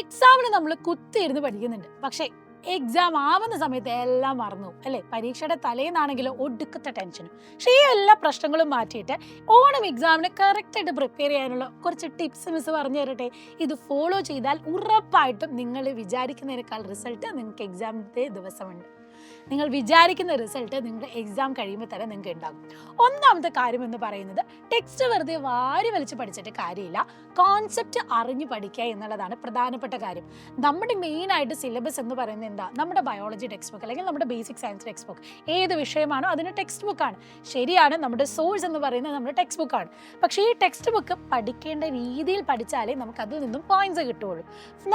എക്സാമിന് നമ്മൾ കുത്തിയിരുന്ന് പഠിക്കുന്നുണ്ട്, പക്ഷേ എക്സാം ആവുന്ന സമയത്ത് എല്ലാം മറന്നു അല്ലേ? പരീക്ഷയുടെ തലേന്നാണെങ്കിലും ഒടുക്കത്തെ ടെൻഷനും. പക്ഷേ ഈ എല്ലാ പ്രശ്നങ്ങളും മാറ്റിയിട്ട് ഓണം എക്സാമിന് കറക്റ്റായിട്ട് പ്രിപ്പയർ ചെയ്യാനുള്ള കുറച്ച് ടിപ്സ് മിസ് പറഞ്ഞു തരട്ടെ. ഇത് ഫോളോ ചെയ്താൽ ഉറപ്പായിട്ടും നിങ്ങൾ വിചാരിക്കുന്നതിനേക്കാൾ റിസൾട്ട് നിങ്ങൾക്ക് എക്സാമിൻ്റെ ദിവസമുണ്ട്. നിങ്ങൾ വിചാരിക്കുന്ന റിസൾട്ട് നിങ്ങളുടെ എക്സാം കഴിയുമ്പോൾ തന്നെ നിങ്ങൾക്ക് ഉണ്ടാകും. ഒന്നാമത്തെ കാര്യം എന്ന് പറയുന്നത്, ടെക്സ്റ്റ് വെറുതെ വാരി വലിച്ച് പഠിച്ചിട്ട് കാര്യമില്ല, കോൺസെപ്റ്റ് അറിഞ്ഞു പഠിക്കുക എന്നുള്ളതാണ് പ്രധാനപ്പെട്ട കാര്യം. നമ്മുടെ മെയിനായിട്ട് സിലബസ് എന്ന് പറയുന്നത് എന്താ? നമ്മുടെ ബയോളജി ടെക്സ്റ്റ് ബുക്ക് അല്ലെങ്കിൽ നമ്മുടെ ബേസിക് സയൻസ് ടെക്സ്റ്റ് ബുക്ക് ഏത് വിഷയമാണോ അതിന് ടെക്സ്റ്റ് ബുക്കാണ്. ശരിയാണ്, നമ്മുടെ സോഴ്സ് എന്ന് പറയുന്നത് നമ്മുടെ ടെക്സ്റ്റ് ബുക്കാണ്. പക്ഷേ ഈ ടെക്സ്റ്റ് ബുക്ക് പഠിക്കേണ്ട രീതിയിൽ പഠിച്ചാലേ നമുക്ക് അതിൽ നിന്നും പോയിന്റ്സ് കിട്ടുകയുള്ളൂ.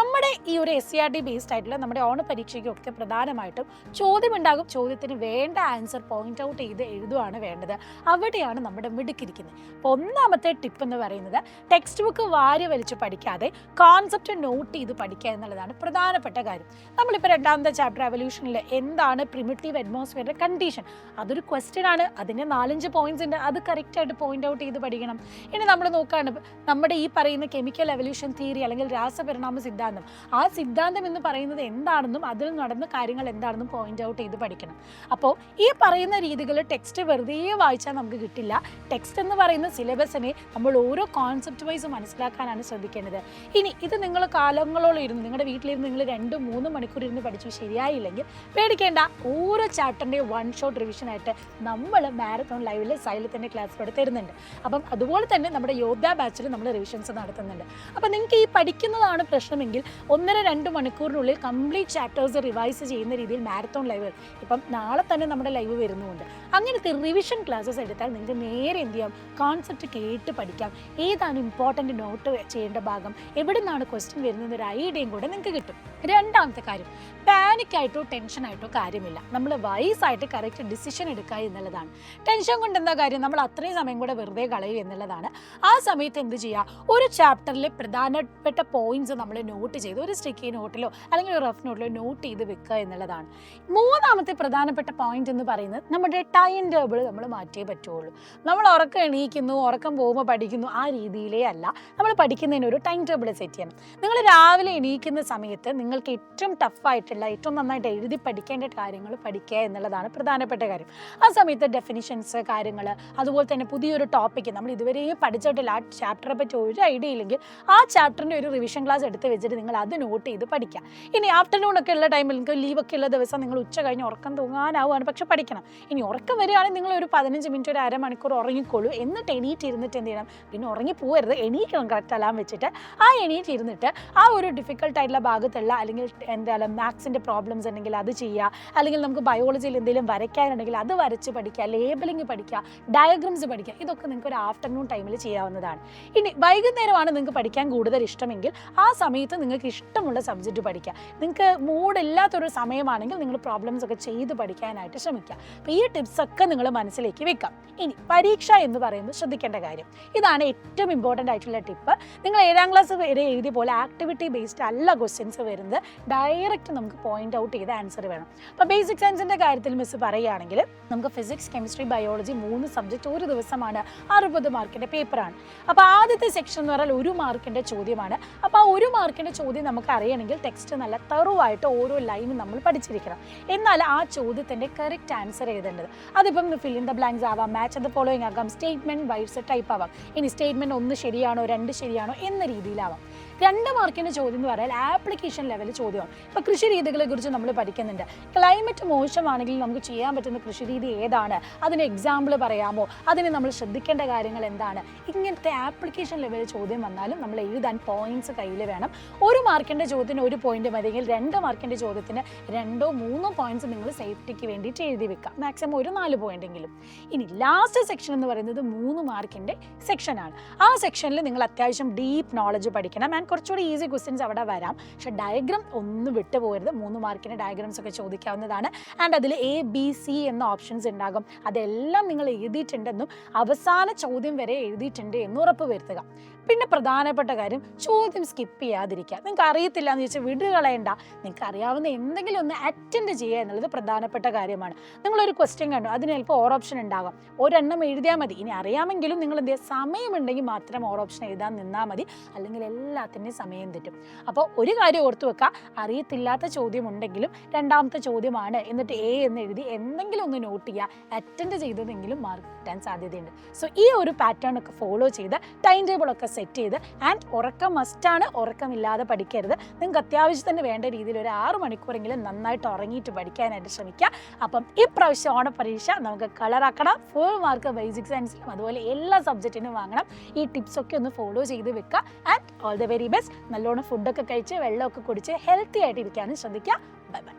നമ്മുടെ ഈ ഒരു SCRT ബേസ്ഡ് ആയിട്ടുള്ള നമ്മുടെ ഓണ പരീക്ഷയ്ക്കൊക്കെ പ്രധാനമായിട്ടും ചോദ്യം ഉണ്ടാകും. ചോദ്യത്തിന് വേണ്ട ആൻസർ പോയിന്റ് ഔട്ട് ചെയ്ത് എഴുതുകയാണ് വേണ്ടത്. അവിടെയാണ് നമ്മുടെ മിടുക്കിരിക്കുന്നത്. അപ്പോൾ ഒന്നാമത്തെ ടിപ്പ് എന്ന് പറയുന്നത്, ടെക്സ്റ്റ് ബുക്ക് വാരി വലിച്ച് പഠിക്കാതെ കോൺസെപ്റ്റ് നോട്ട് ചെയ്ത് പഠിക്കുക എന്നുള്ളതാണ് പ്രധാനപ്പെട്ട കാര്യം. നമ്മളിപ്പോൾ രണ്ടാമത്തെ ചാപ്റ്റർ എവല്യൂഷനിൽ എന്താണ് പ്രിമിറ്റീവ് അറ്റ്മോസ്ഫിയറിൻ്റെ കണ്ടീഷൻ, അതൊരു ക്വസ്റ്റ്യൻ ആണ്. അതിന് 4-5 പോയിന്റ്സ് ഉണ്ട്. അത് കറക്റ്റായിട്ട് പോയിന്റ് ഔട്ട് ചെയ്ത് പഠിക്കണം. ഇനി നമ്മൾ നോക്കുകയാണ് നമ്മുടെ ഈ പറയുന്ന കെമിക്കൽ എവല്യൂഷൻ തിയറി അല്ലെങ്കിൽ രാസപരിണാമ സിദ്ധാന്തം. ആ സിദ്ധാന്തം എന്ന് പറയുന്നത് എന്താണെന്നും അതിൽ നടന്ന കാര്യങ്ങൾ എന്താണെന്നും പോയിന്റ് ഔട്ട് ചെയ്ത് പഠിക്കണം. അപ്പോൾ ഈ പറയുന്ന രീതികൾ ടെക്സ്റ്റ് വെറുതെ വായിച്ചാൽ നമുക്ക് കിട്ടില്ല. ടെക്സ്റ്റ് എന്ന് പറയുന്ന സിലബസിനെ നമ്മൾ ഓരോ കോൺസെപ്റ്റ് വൈസ് മനസ്സിലാക്കാനാണ് ശ്രദ്ധിക്കേണ്ടത്. ഇനി ഇത് നിങ്ങൾ കാലങ്ങളോളം ഇരുന്ന് നിങ്ങളുടെ വീട്ടിലിരുന്ന് നിങ്ങൾ 2-3 മണിക്കൂർ ഇരുന്ന് പഠിച്ചു ശരിയായില്ലെങ്കിൽ പേടിക്കേണ്ട. ഓരോ ചാപ്റ്ററിൻ്റെ 1 ഷോട്ട് റിവിഷനായിട്ട് നമ്മൾ മാരത്തോൺ ലൈവിൽ സൈലത്തിൻ്റെ ക്ലാസ്സിലൂടെ തരുന്നുണ്ട്. അപ്പം അതുപോലെ തന്നെ നമ്മുടെ യോദ്ധ ബാച്ചിൽ നമ്മൾ റിവിഷൻസ് നടത്തുന്നുണ്ട്. അപ്പം നിങ്ങൾക്ക് ഈ പഠിക്കുന്നതാണ് പ്രശ്നമെങ്കിൽ 1-2 മണിക്കൂറിനുള്ളിൽ കംപ്ലീറ്റ് ചാപ്റ്റേഴ്സ് റിവൈസ് ചെയ്യുന്ന രീതിയിൽ മാരത്തോൺ ലൈവ്, ഇപ്പം നാളെ തന്നെ നമ്മുടെ ലൈവ് വരുന്നുമുണ്ട്. അങ്ങനത്തെ റിവിഷൻ ക്ലാസ്സസ് എടുത്താൽ നിങ്ങൾക്ക് നേരെ എന്ത് ചെയ്യാം? കോൺസെപ്റ്റ് കേട്ട് പഠിക്കാം. ഏതാണ് ഇമ്പോർട്ടൻ്റ് നോട്ട് ചെയ്യേണ്ട ഭാഗം, എവിടെ നിന്നാണ് ക്വസ്റ്റ്യൻ വരുന്നത് ഒരു ഐഡിയയും കൂടെ നിങ്ങൾക്ക് കിട്ടും. രണ്ടാമത്തെ കാര്യം, പാനിക്കായിട്ടോ ടെൻഷനായിട്ടോ കാര്യമില്ല. നമ്മൾ വൈസായിട്ട് കറക്റ്റ് ഡിസിഷൻ എടുക്കുക എന്നുള്ളതാണ്. ടെൻഷൻ കൊണ്ട് എന്താ കാര്യം? നമ്മൾ അത്രയും സമയം കൂടെ വെറുതെ കളയും എന്നുള്ളതാണ്. ആ സമയത്ത് എന്ത് ചെയ്യുക? ഒരു ചാപ്റ്ററിലെ പ്രധാനപ്പെട്ട പോയിന്റ്സ് നമ്മൾ നോട്ട് ചെയ്ത് ഒരു സ്റ്റിക്കി നോട്ടിലോ അല്ലെങ്കിൽ ഒരു റഫ് നോട്ടിലോ നോട്ട് ചെയ്ത് വെക്കുക എന്നുള്ളതാണ്. മൂന്നാമത്തെ പ്രധാനപ്പെട്ട പോയിന്റ് എന്ന് പറയുന്നത്, നമ്മുടെ ടൈം ടേബിൾ നമ്മൾ മാറ്റിയേ പറ്റുള്ളൂ. നമ്മൾ ഉറക്കം എണീക്കുന്നു, ഉറക്കം പോകുമ്പോൾ പഠിക്കുന്നു, ആ രീതിയിലേ അല്ല. നമ്മൾ പഠിക്കുന്നതിന് ഒരു ടൈം ടേബിൾ സെറ്റ് ചെയ്യണം. നിങ്ങൾ രാവിലെ എണീക്കുന്ന സമയത്ത് നിങ്ങൾക്ക് ഏറ്റവും ടഫായിട്ടുള്ള ഏറ്റവും നന്നായിട്ട് എഴുതി പഠിക്കേണ്ട കാര്യങ്ങൾ പഠിക്കുക എന്നുള്ളതാണ് പ്രധാനപ്പെട്ട കാര്യം. ആ സമയത്ത് ഡെഫിനിഷൻസ് കാര്യങ്ങൾ, അതുപോലെ തന്നെ പുതിയൊരു ടോപ്പിക്ക് നമ്മൾ ഇതുവരെ പഠിച്ചിട്ടില്ല, ആ ചാപ്റ്ററെ പറ്റി ഒരു ഐഡിയ ഇല്ലെങ്കിൽ ആ ചാപ്റ്ററിൻ്റെ ഒരു റിവിഷൻ ക്ലാസ് എടുത്ത് വെച്ചിട്ട് നിങ്ങൾ അത് നോട്ട് ചെയ്ത് പഠിക്കുക. ഇനി ആഫ്റ്റർനൂൺ ഒക്കെ ഉള്ള ടൈമിൽ നിങ്ങൾക്ക് ലീവൊക്കെ ഉള്ള ദിവസം നിങ്ങൾ ഉച്ച കഴിഞ്ഞ് ഉറക്കം തൂങ്ങാനാവുകയാണ്, പക്ഷെ പഠിക്കണം. ഇനി ഉറക്കം വരികയാണെങ്കിൽ നിങ്ങൾ ഒരു 15 മിനിറ്റ് ഒരു അരമണിക്കൂർ ഉറങ്ങിക്കോളൂ. എന്നിട്ട് എണീറ്റ് ഇരുന്നിട്ട് എന്ത് ചെയ്യണം? പിന്നെ ഉറങ്ങി പോകരുത്, എണീക്കണം കറക്റ്റ് അലാം വെച്ചിട്ട്. ആ എണീറ്റ് ഇരുന്നിട്ട് ആ ഒരു ഡിഫിക്കൽട്ടായിട്ടുള്ള ഭാഗത്തുള്ള അല്ലെങ്കിൽ എന്താണ് മാത്സിൻ്റെ പ്രോബ്ലംസ് ഉണ്ടെങ്കിൽ അത് ചെയ്യുക, അല്ലെങ്കിൽ നമുക്ക് ബയോളജിയിൽ എന്തെങ്കിലും വരയ്ക്കാനുണ്ടെങ്കിൽ അത് വരച്ച് പഠിക്കുക, ലേബലിംഗ് പഠിക്കുക, ഡയഗ്രംസ് പഠിക്കുക. ഇതൊക്കെ നിങ്ങൾക്ക് ഒരു ആഫ്റ്റർനൂൺ ടൈമിൽ ചെയ്യാവുന്നതാണ്. ഇനി വൈകുന്നേരമാണ് നിങ്ങൾക്ക് പഠിക്കാൻ കൂടുതൽ ഇഷ്ടമെങ്കിൽ ആ സമയത്ത് നിങ്ങൾക്ക് ഇഷ്ടമുള്ള സബ്ജക്റ്റ് പഠിക്കുക. നിങ്ങൾക്ക് മൂഡില്ലാത്തൊരു സമയമാണെങ്കിൽ നിങ്ങൾ പ്രോബ്ലംസ് ഒക്കെ ചെയ്ത് പഠിക്കാനായിട്ട് ശ്രമിക്കുക. അപ്പോൾ ഈ ടിപ്സൊക്കെ നിങ്ങൾ മനസ്സിലേക്ക് വെക്കാം. ഇനി പരീക്ഷ എന്ന് പറയുമ്പോൾ ശ്രദ്ധിക്കേണ്ട കാര്യം, ഇതാണ് ഏറ്റവും ഇമ്പോർട്ടൻ്റ് ആയിട്ടുള്ള ടിപ്പ്. നിങ്ങൾ 7ാം ക്ലാസ് വരെ എഴുതിയ പോലെ ആക്ടിവിറ്റി ബേസ്ഡ് അല്ല ക്വസ്റ്റ്യൻസ് വരുന്നത്. ഡയറക്റ്റ് നമുക്ക് പോയിന്റ് ഔട്ട് ചെയ്ത ആൻസർ വേണം. അപ്പോൾ ബേസിക് സയൻസിൻ്റെ കാര്യത്തിൽ മിസ് പറയുകയാണെങ്കിൽ നമുക്ക് ഫിസിക്സ്, കെമിസ്ട്രി, ബയോളജി 3 സബ്ജക്റ്റ് ഒരു ദിവസമാണ്, 60 മാർക്കിൻ്റെ പേപ്പറാണ്. അപ്പോൾ ആദ്യത്തെ സെക്ഷൻ എന്ന് പറഞ്ഞാൽ 1 മാർക്കിൻ്റെ ചോദ്യമാണ്. അപ്പോൾ ആ 1 മാർക്കിൻ്റെ ചോദ്യം നമുക്ക് അറിയണമെങ്കിൽ ടെക്സ്റ്റ് നല്ല തറുവായിട്ട് ഓരോ ലൈനും നമ്മൾ പഠിച്ചിരിക്കണം. എന്നാൽ ആ ചോദ്യത്തിൻ്റെ കറക്റ്റ് ആൻസർ എഴുതേണ്ടത്, അതിപ്പം ഫിൽ ഇൻ ദ ബ്ലാങ്ക്സ് ആവാം, മാച്ച് ദ ഫോളോയിങ് ആകാം, സ്റ്റേറ്റ്മെൻറ്റ് വൈസ് ടൈപ്പ് ആവാം. ഇനി സ്റ്റേറ്റ്മെൻറ്റ് 1 ശരിയാണോ 2 ശരിയാണോ എന്ന രീതിയിലാവാം. 2 മാർക്കിൻ്റെ ചോദ്യം എന്ന് പറഞ്ഞാൽ ആപ്ലിക്കേഷൻ ലെവൽ ചോദ്യമാണ്. ഇപ്പോൾ കൃഷി രീതികളെ കുറിച്ച് നമ്മൾ പഠിക്കുന്നുണ്ട്. ക്ലൈമറ്റ് മോശമാണെങ്കിൽ നമുക്ക് ചെയ്യാൻ പറ്റുന്ന കൃഷി രീതി ഏതാണ്, അതിന് എക്സാമ്പിൾ പറയാമോ, അതിന് നമ്മൾ ശ്രദ്ധിക്കേണ്ട കാര്യങ്ങൾ എന്താണ്, ഇങ്ങനത്തെ ആപ്ലിക്കേഷൻ ലെവൽ ചോദ്യം വന്നാലും നമ്മൾ എഴുതാൻ പോയിന്റ്സ് കയ്യിൽ വേണം. 1 മാർക്കിൻ്റെ ചോദ്യത്തിന് 1 പോയിന്റ് മതിയെങ്കിൽ 2 മാർക്കിൻ്റെ ചോദ്യത്തിന് 2-3 പോയിന്റ്സ് നിങ്ങൾ സേഫ്റ്റിക്ക് വേണ്ടിയിട്ട് എഴുതി വെക്കാം, മാക്സിമം ഒരു 4 പോയിന്റെങ്കിലും. ഇനി ലാസ്റ്റ് സെക്ഷൻ എന്ന് പറയുന്നത് 3 മാർക്കിൻ്റെ സെക്ഷനാണ്. ആ സെക്ഷനിൽ നിങ്ങൾ അത്യാവശ്യം ഡീപ്പ് നോളജ് പഠിക്കണം. ആൻഡ് കുറച്ചുകൂടി ഈസി ക്വസ്റ്റ്യൻസ് അവിടെ വരാം. പക്ഷേ ഡയഗ്രാം ഒന്നും വിട്ടുപോകരുത്. 3 മാർക്കിൻ്റെ ഡയഗ്രാംസ് ഒക്കെ ചോദിക്കാവുന്നതാണ്. ആൻഡ് അതിൽ ABC എന്ന ഓപ്ഷൻസ് ഉണ്ടാകും. അതെല്ലാം നിങ്ങൾ എഴുതിയിട്ടുണ്ടെന്നും അവസാന ചോദ്യം വരെ എഴുതിയിട്ടുണ്ട് എന്ന് ഉറപ്പ് വരുത്തുക. പിന്നെ പ്രധാനപ്പെട്ട കാര്യം ചോദ്യം സ്കിപ്പ് ചെയ്യാതിരിക്കുക. നിങ്ങൾക്ക് അറിയത്തില്ല എന്ന് ചോദിച്ചാൽ വിടുകളയണ്ട, നിങ്ങൾക്ക് അറിയാവുന്ന എന്തെങ്കിലും ഒന്ന് അറ്റൻഡ് ചെയ്യുക എന്നുള്ളത് പ്രധാനപ്പെട്ട കാര്യമാണ്. നിങ്ങളൊരു ക്വസ്റ്റ്യൻ കണ്ടു, അതിന് ചിലപ്പോൾ ഓർ ഓപ്ഷൻ ഉണ്ടാകാം, ഒരെണ്ണം എഴുതിയാൽ മതി. ഇനി അറിയാമെങ്കിലും നിങ്ങൾ എന്ത് ചെയ്യുക, സമയമുണ്ടെങ്കിൽ മാത്രം ഓർ ഓപ്ഷൻ എഴുതാൻ നിന്നാൽ മതി, അല്ലെങ്കിൽ എല്ലാത്തിൻ്റെയും സമയം തെറ്റും. അപ്പോൾ ഒരു കാര്യം ഓർത്തു വെക്കുക, അറിയത്തില്ലാത്ത ചോദ്യം ഉണ്ടെങ്കിലും രണ്ടാമത്തെ ചോദ്യമാണ് എന്നിട്ട് എ എന്ന് എഴുതി എന്തെങ്കിലും ഒന്ന് നോട്ട് ചെയ്യുക, അറ്റൻഡ് ചെയ്തതെങ്കിലും മാർക്ക് കിട്ടാൻ സാധ്യതയുണ്ട്. സോ ഈ ഒരു പാറ്റേൺ ഒക്കെ ഫോളോ ചെയ്ത് ടൈം ടേബിൾ ഒക്കെ സെറ്റ് ചെയ്ത്, ആൻഡ് ഉറക്കം മസ്റ്റാണ്, ഉറക്കമില്ലാതെ പഠിക്കരുത്. നിങ്ങൾക്ക് അത്യാവശ്യത്തിന് വേണ്ട രീതിയിൽ ഒരു 6 മണിക്കൂറെങ്കിലും നന്നായിട്ട് ഉറങ്ങിയിട്ട് പഠിക്കാനായിട്ട് ശ്രമിക്കുക. അപ്പം ഇപ്രാവശ്യം ഓണപരീക്ഷ നമുക്ക് കളറാക്കണം, ഫുൾ മാർക്ക് ബേസിക് സയൻസിലും അതുപോലെ എല്ലാ സബ്ജക്റ്റിനും വാങ്ങണം. ഈ ടിപ്സൊക്കെ ഒന്ന് ഫോളോ ചെയ്ത് വെക്കുക. And all the very best. നല്ലോണം ഫുഡൊക്കെ കഴിച്ച് വെള്ളമൊക്കെ കുടിച്ച് ഹെൽത്തി ആയിട്ട് ഇരിക്കാനും ശ്രദ്ധിക്കുക. Bye bye.